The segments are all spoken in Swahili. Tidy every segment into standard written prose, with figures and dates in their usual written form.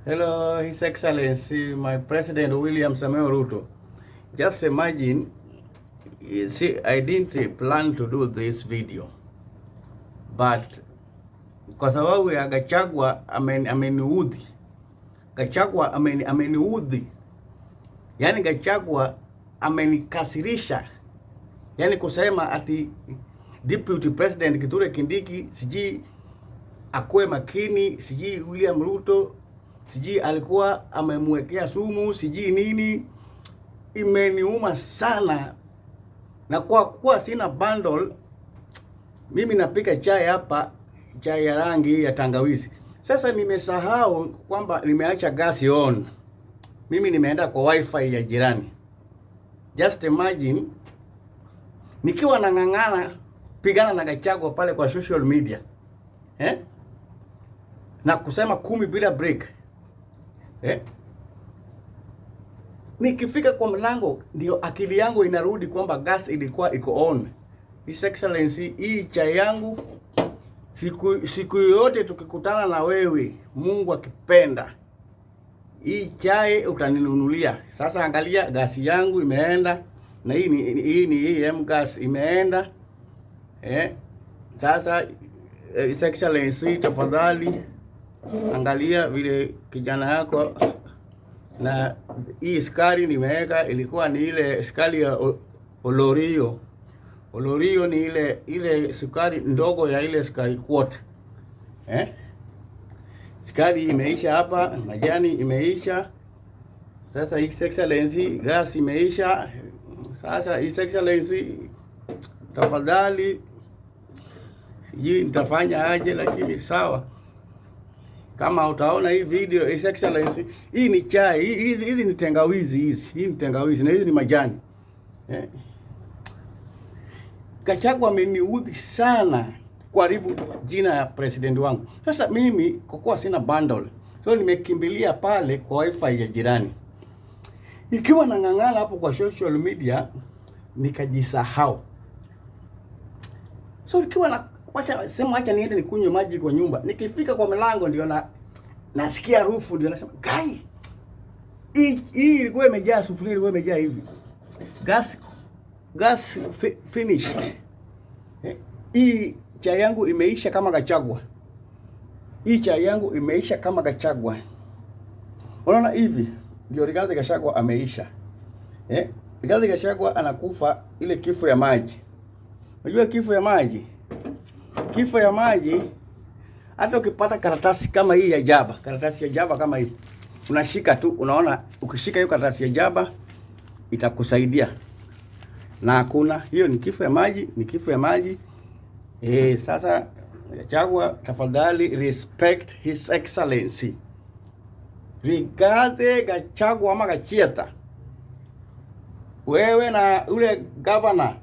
Hello, His Excellency, my President William Samoei Ruto. Just imagine, you see, I didn't plan to do this video, but kwa sababu ya Gachagua ameniudhi. Gachagua ameniudhi. Yani Gachagua amenikasirisha. Yani kusema ati Deputy President Kithure Kindiki siji akuwe makini, siji William Ruto siji alikuwa amemwekea sumu, siji nini, imeniuma sana. Na kwa kuwa sina bundle, mimi napika chai hapa, chai ya rangi ya tangawizi. Sasa nimesahau kwamba nimeacha gasi on. Mimi nimeenda kwa wifi ya jirani. Just imagine, nikiwa nang'ang'ana pigana na Gachagua pale kwa social media. Na kusema 10 bila break. Nikifika kwa mlango ndio akili yangu inarudi kwamba gas ilikuwa iko on. His Excellency, hii chai yangu siku yote tukikutana na wewe, Mungu akipenda, hii chai utaninunulia. Sasa angalia, gasi yangu imeenda na hii ni M-gas imeenda. Sasa His Excellency, tafadhali angalia vile kijana yako, na hii sukari nimeweka ilikuwa ni ile sukari ya Olorio. Olorio ni ile sukari ndogo ya ile sukari quarter. Sukari imeisha hapa, majani imeisha. Sasa His Excellency, gas imeisha. Sasa His Excellency, tafadhali, sijui nitafanya aje, lakini sawa. Kama utaona hii video, His Excellency, hii ni chai, hizi ni tangawizi hizi. Hii ni tangawizi na hizi ni majani. Gachagua ameniudhi sana kuharibu jina ya president wangu. Sasa mimi kwa kuwa sina bundle, so nimekimbilia pale kwa wifi ya jirani. Ikiwa nang'ang'ana hapo kwa social media, nikajisahau. So ikiwa na acha niende nikunywe maji kwa nyumba. Nikifika kwa mlango ndio nasikia harufu, ndio nasema, "Gai, hii ilikuwa imejaa, sufuria ilikuwa imejaa hivi. Gas finished." Hii chai yangu imeisha kama Gachagua. Hii chai yangu imeisha kama Gachagua. Unaona hivi ndio Rigathi Gachagua ameisha. Rigathi Gachagua anakufa ile kifo ya maji. Unajua kifo ya maji? Kifo ya maji, hata ukipata karatasi kama hii ya Jaba, karatasi ya Jaba kama hii, unashika tu, unaona ukishika hiyo karatasi ya Jaba itakusaidia. Na hakuna, hiyo ni kifo ya maji, ni kifo ya maji. Sasa Gachagua, tafadhali respect His Excellency. Rigathi Gachagua ama Gachieta, wewe na ule governor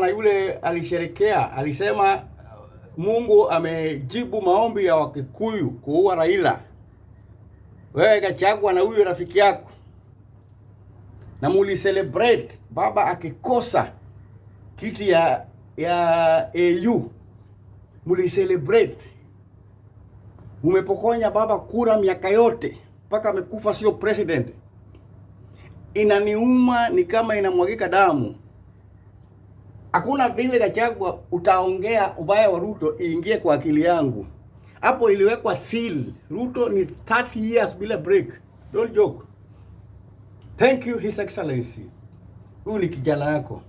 yule alisherekea, alisema Mungu amejibu maombi ya Wakikuyu kuua Raila. Wewe Gachagua na huyo rafiki yako, na muli celebrate baba akikosa kiti ya AU, muli celebrate. Umepokonya baba kura miaka yote mpaka amekufa, sio president. Inaniuma, ni kama inamwagika damu. Hakuna vile Gachagua utaongea ubaya wa Ruto iingie kwa akili yangu. Hapo iliwekwa seal. Ruto ni 30 years bila break. Don't joke. Thank you, His Excellency. Huyu ni kijana yako.